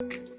It's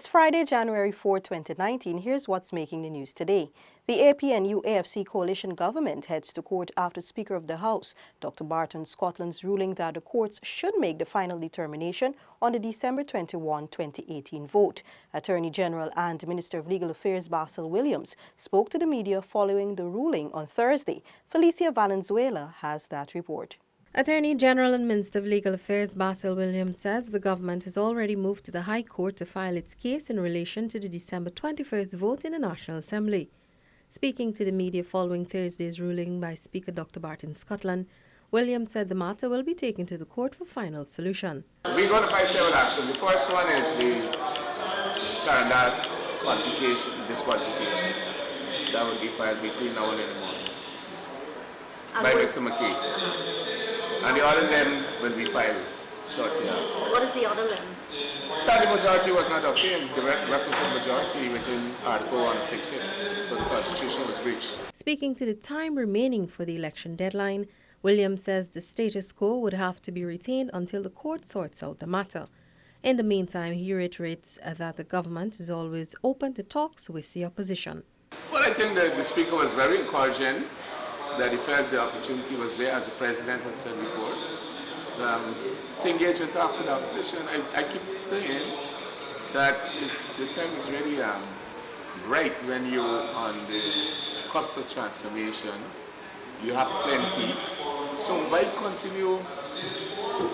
Friday, January 4, 2019. Here's what's making the news today. The APNU-AFC coalition government heads to court after Speaker of the House, Dr. Barton Scotland's ruling that the courts should make the final determination on the December 21, 2018 vote. Attorney General and Minister of Legal Affairs Basil Williams spoke to the media following the ruling on Thursday. Felicia Valenzuela has that report. Attorney General and Minister of Legal Affairs Basil Williams says the government has already moved to the High Court to file its case in relation to the December 21st vote in the National Assembly. Speaking to the media following Thursday's ruling by Speaker Dr. Barton Scotland, Williams said the matter will be taken to the court for final solution. We're going to file several actions. The first one is the Charandas disqualification. That will be filed between now and in the morning by Mr. McKay. And the other limb will be filed shortly after. What is the other limb? That the majority was not obtained, the requisite majority within Article 166, so the Constitution was breached. Speaking to the time remaining for the election deadline, Williams says the status quo would have to be retained until the court sorts out the matter. In the meantime, he reiterates that the government is always open to talks with the opposition. Well, I think that the Speaker was very encouraging, that he felt the opportunity was there, as the President has said before, to engage in talks with the opposition. I keep saying that the time is really bright when you're on the cusp of transformation. You have plenty. So why continue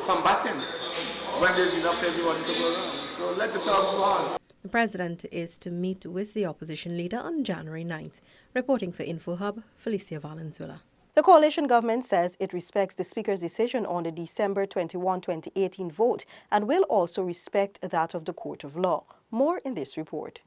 combating when there's enough for everybody to go around? So let the talks go on. The President is to meet with the opposition leader on January 9th. Reporting for InfoHub, Felicia Valenzuela. The coalition government says it respects the Speaker's decision on the December 21, 2018 vote and will also respect that of the Court of Law. More in this report.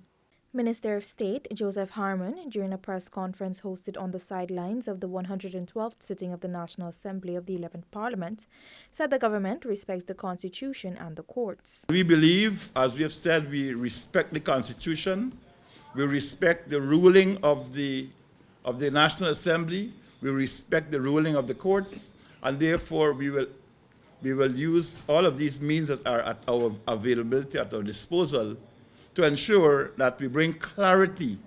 Minister of State Joseph Harmon, during a press conference hosted on the sidelines of the 112th sitting of the National Assembly of the 11th Parliament, said the government respects the Constitution and the courts. We believe, as we have said, we respect the Constitution, we respect the ruling of the National Assembly, we respect the ruling of the courts, and therefore we will use all of these means that are at our availability, at our disposal, to ensure that we bring clarity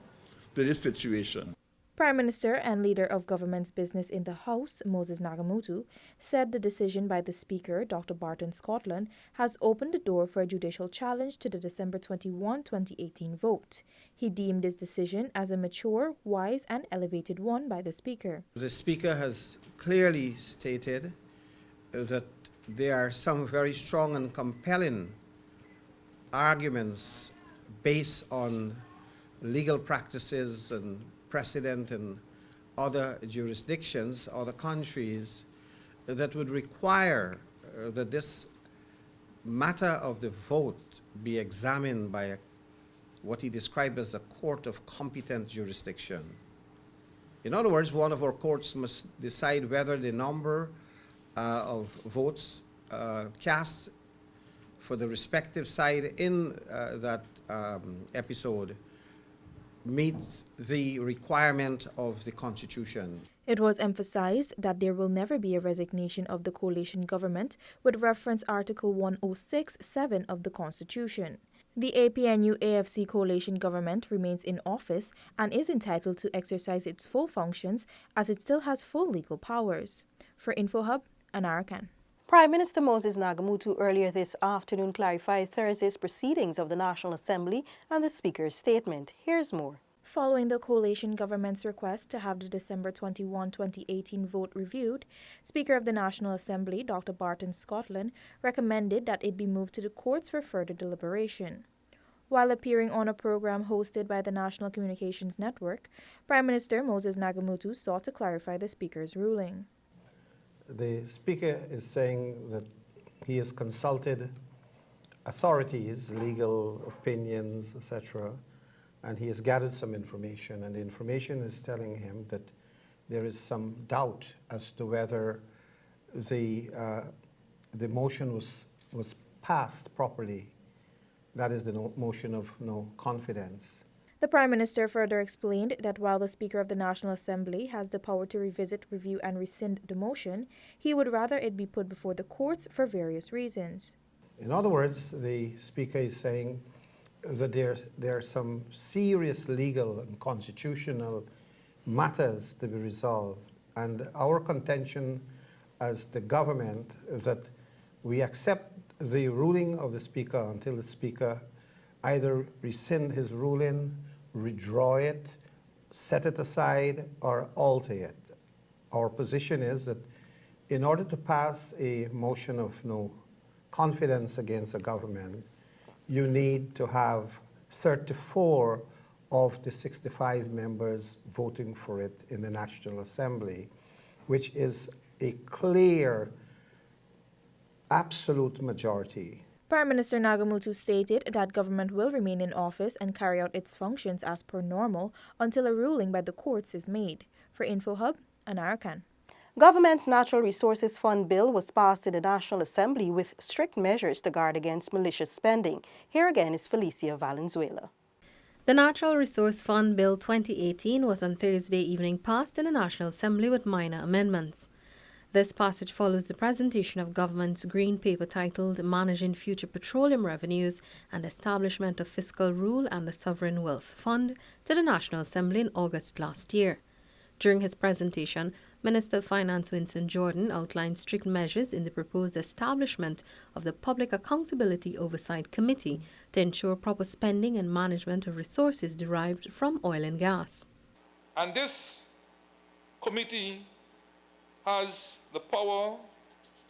to this situation. Prime Minister and Leader of Government's Business in the House, Moses Nagamootoo, said the decision by the Speaker, Dr. Barton Scotland, has opened the door for a judicial challenge to the December 21, 2018 vote. He deemed this decision as a mature, wise and elevated one by the Speaker. The Speaker has clearly stated that there are some very strong and compelling arguments based on legal practices and precedent in other jurisdictions, other countries, that would require that this matter of the vote be examined by what he described as a court of competent jurisdiction. In other words, one of our courts must decide whether the number of votes cast for the respective side in that episode meets the requirement of the Constitution. It was emphasized that there will never be a resignation of the coalition government with reference Article 106(7) of the Constitution. The APNU-AFC coalition government remains in office and is entitled to exercise its full functions as it still has full legal powers. For InfoHub, Anara Khan. Prime Minister Moses Nagamootoo earlier this afternoon clarified Thursday's proceedings of the National Assembly and the Speaker's statement. Here's more. Following the coalition government's request to have the December 21, 2018 vote reviewed, Speaker of the National Assembly, Dr. Barton Scotland, recommended that it be moved to the courts for further deliberation. While appearing on a program hosted by the National Communications Network, Prime Minister Moses Nagamootoo sought to clarify the Speaker's ruling. The Speaker is saying that he has consulted authorities, legal opinions, etc., and he has gathered some information, and the information is telling him that there is some doubt as to whether the motion was passed properly. That is the motion of no confidence. The Prime Minister further explained that while the Speaker of the National Assembly has the power to revisit, review, and rescind the motion, he would rather it be put before the courts for various reasons. In other words, the Speaker is saying that there are some serious legal and constitutional matters to be resolved, and our contention as the government that we accept the ruling of the Speaker until the Speaker either rescind his ruling, withdraw it, set it aside, or alter it. Our position is that in order to pass a motion of no confidence against a government, you need to have 34 of the 65 members voting for it in the National Assembly, which is a clear, absolute majority. Prime Minister Nagamutu stated that government will remain in office and carry out its functions as per normal until a ruling by the courts is made. For InfoHub, Anara Khan. Government's Natural Resources Fund bill was passed in the National Assembly with strict measures to guard against malicious spending. Here again is Felicia Valenzuela. The Natural Resource Fund Bill 2018 was on Thursday evening passed in the National Assembly with minor amendments. This passage follows the presentation of government's green paper titled Managing Future Petroleum Revenues and Establishment of Fiscal Rule and the Sovereign Wealth Fund to the National Assembly in August last year. During his presentation, Minister of Finance Winston Jordan outlined strict measures in the proposed establishment of the Public Accountability Oversight Committee to ensure proper spending and management of resources derived from oil and gas. And this committee has the power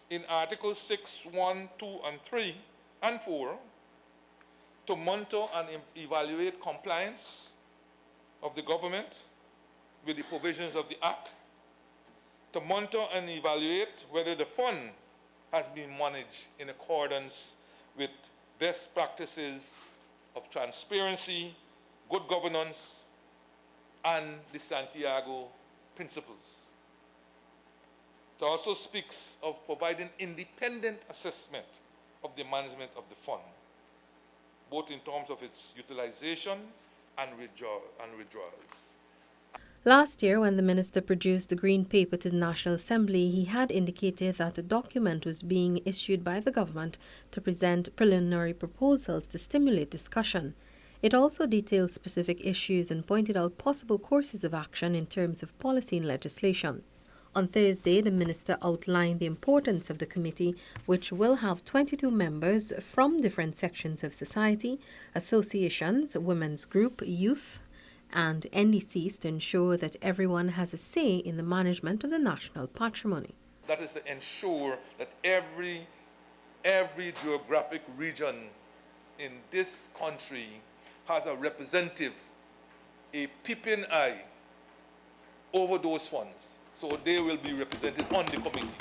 in Articles 6, 1, 2, and 3, and 4 to monitor and evaluate compliance of the government with the provisions of the Act, to monitor and evaluate whether the fund has been managed in accordance with best practices of transparency, good governance, and the Santiago Principles. It also speaks of providing independent assessment of the management of the fund, both in terms of its utilization and withdrawals. Last year, when the minister produced the Green Paper to the National Assembly, he had indicated that the document was being issued by the government to present preliminary proposals to stimulate discussion. It also detailed specific issues and pointed out possible courses of action in terms of policy and legislation. On Thursday, the minister outlined the importance of the committee, which will have 22 members from different sections of society, associations, women's group, youth, and NDCs to ensure that everyone has a say in the management of the national patrimony. That is to ensure that every geographic region in this country has a representative, a peeping eye over those funds, so they will be represented on the committee.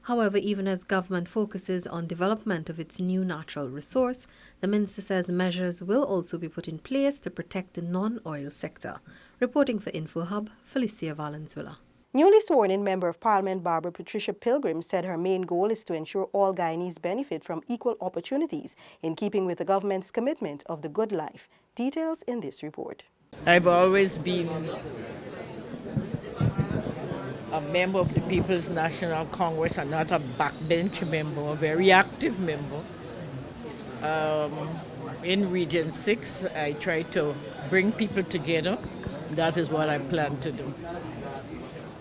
However, even as government focuses on development of its new natural resource, the minister says measures will also be put in place to protect the non-oil sector. Reporting for InfoHub, Felicia Valenzuela. Newly sworn-in Member of Parliament Barbara Patricia Pilgrim said her main goal is to ensure all Guyanese benefit from equal opportunities, in keeping with the government's commitment of the good life. Details in this report. I've always been a member of the People's National Congress and not a backbench member, a very active member. In Region 6, I try to bring people together. That is what I plan to do,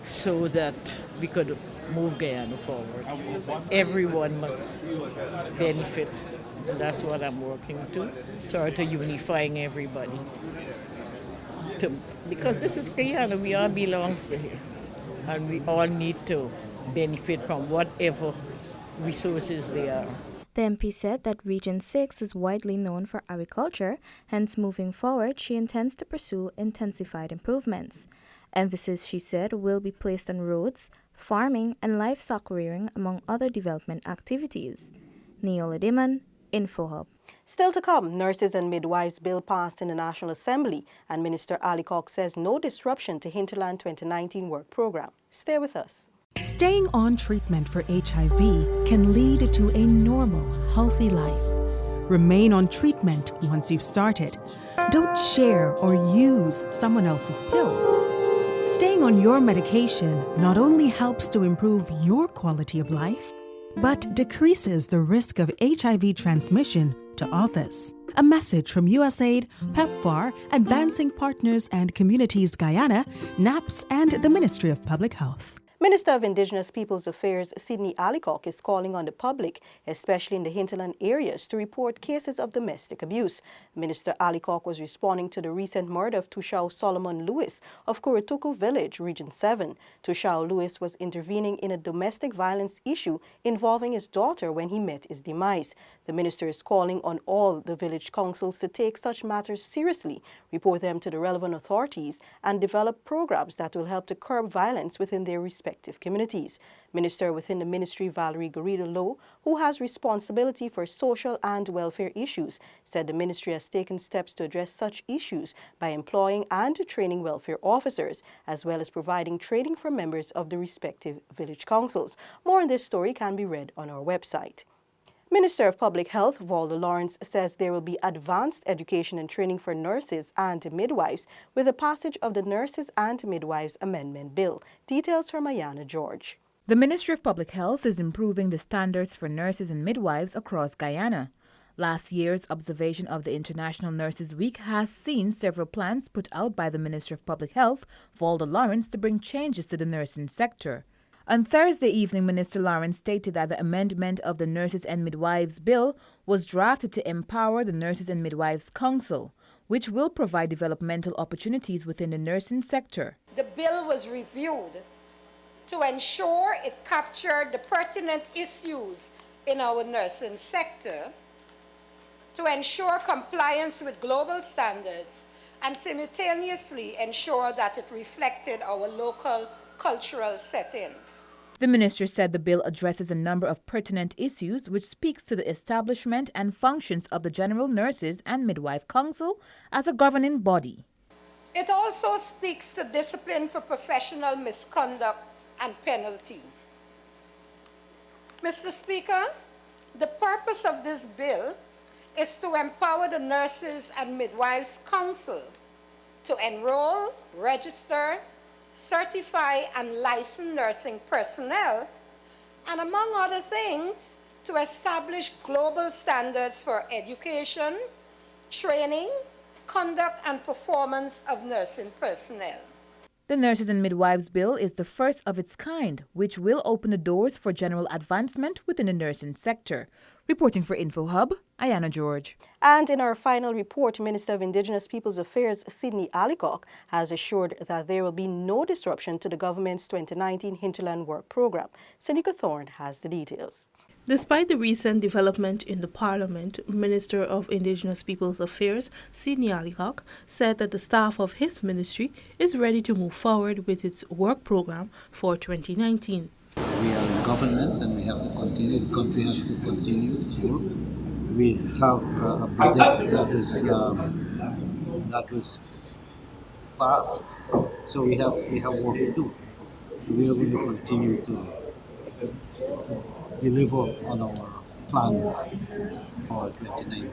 so that we could move Guyana forward. Everyone must benefit. That's what I'm working to, sort of unifying everybody. Because this is Guyana, we all belongs to here. And we all need to benefit from whatever resources there are. The MP said that Region 6 is widely known for agriculture, hence moving forward she intends to pursue intensified improvements. Emphasis, she said, will be placed on roads, farming and livestock rearing among other development activities. Neola Diman, InfoHub. Still to come, nurses and midwives bill passed in the National Assembly, and Minister Alcock says no disruption to Hinterland 2019 work program. Stay with us. Staying on treatment for HIV can lead to a normal, healthy life. Remain on treatment once you've started. Don't share or use someone else's pills. Staying on your medication not only helps to improve your quality of life, but decreases the risk of HIV transmission to others. A message from USAID, PEPFAR, Advancing Partners and Communities Guyana, NAPS, and the Ministry of Public Health. Minister of Indigenous Peoples Affairs Sidney Alcock is calling on the public, especially in the hinterland areas, to report cases of domestic abuse. Minister Alcock was responding to the recent murder of Tushao Solomon Lewis of Kurutuku Village, Region 7. Tushao Lewis was intervening in a domestic violence issue involving his daughter when he met his demise. The minister is calling on all the village councils to take such matters seriously, report them to the relevant authorities, and develop programs that will help to curb violence within their respective communities. Minister within the ministry Valerie Garrido Lowe, who has responsibility for social and welfare issues, said the ministry has taken steps to address such issues by employing and training welfare officers, as well as providing training for members of the respective village councils. More on this story can be read on our website. Minister of Public Health Valda Lawrence says there will be advanced education and training for nurses and midwives with the passage of the Nurses and Midwives Amendment Bill. Details from Ayana George. The Ministry of Public Health is improving the standards for nurses and midwives across Guyana. Last year's observation of the International Nurses Week has seen several plans put out by the Ministry of Public Health, Valda Lawrence, to bring changes to the nursing sector. On Thursday evening, Minister Lawrence stated that the amendment of the Nurses and Midwives Bill was drafted to empower the Nurses and Midwives Council, which will provide developmental opportunities within the nursing sector. The bill was reviewed to ensure it captured the pertinent issues in our nursing sector, to ensure compliance with global standards, and simultaneously ensure that it reflected our local cultural settings. The minister said the bill addresses a number of pertinent issues which speaks to the establishment and functions of the General Nurses and Midwife Council as a governing body. It also speaks to discipline for professional misconduct and penalty. Mr. Speaker, the purpose of this bill is to empower the Nurses and Midwives Council to enroll, register, certify and license nursing personnel, and among other things, to establish global standards for education, training, conduct and performance of nursing personnel. The Nurses and Midwives Bill is the first of its kind, which will open the doors for general advancement within the nursing sector. Reporting for InfoHub, Ayana George. And in our final report, Minister of Indigenous Peoples Affairs Sidney Alcock has assured that there will be no disruption to the government's 2019 Hinterland Work Program. Seneca Thorne has the details. Despite the recent development in the Parliament, Minister of Indigenous Peoples Affairs Sidney Alcock said that the staff of his ministry is ready to move forward with its work program for 2019. We are in government and we have to continue, the country has to continue its work. We have a budget that was passed, so we have work to do. So we are going to continue to deliver on our plans for 2019.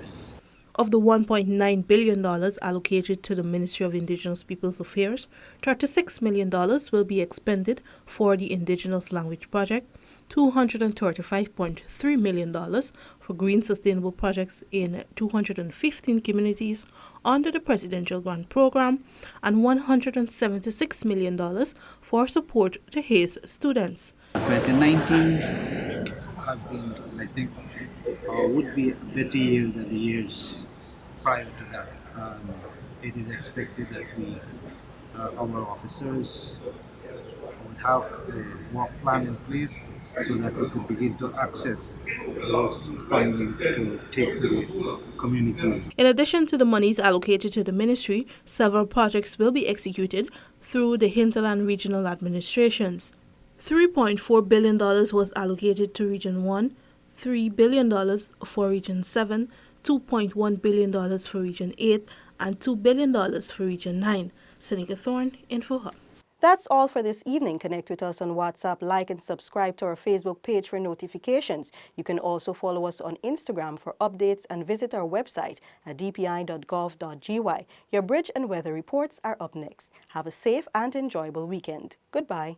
Of the $1.9 billion allocated to the Ministry of Indigenous Peoples Affairs, $36 million will be expended for the Indigenous Language Project, $235.3 million for green sustainable projects in 215 communities under the Presidential Grant Program, and $176 million for support to HAZE students. 2019 has been, I think, would be a better year than the years prior to that. It is expected that our officers would have a work plan in place so that we could begin to access those funding to take to the communities. In addition to the monies allocated to the ministry, several projects will be executed through the hinterland regional administrations. $3.4 billion was allocated to Region 1, $3 billion for Region 7, $2.1 billion for Region 8 and $2 billion for Region 9. Seneca Thorne, InfoHub. That's all for this evening. Connect with us on WhatsApp, like and subscribe to our Facebook page for notifications. You can also follow us on Instagram for updates and visit our website at dpi.gov.gy. Your bridge and weather reports are up next. Have a safe and enjoyable weekend. Goodbye.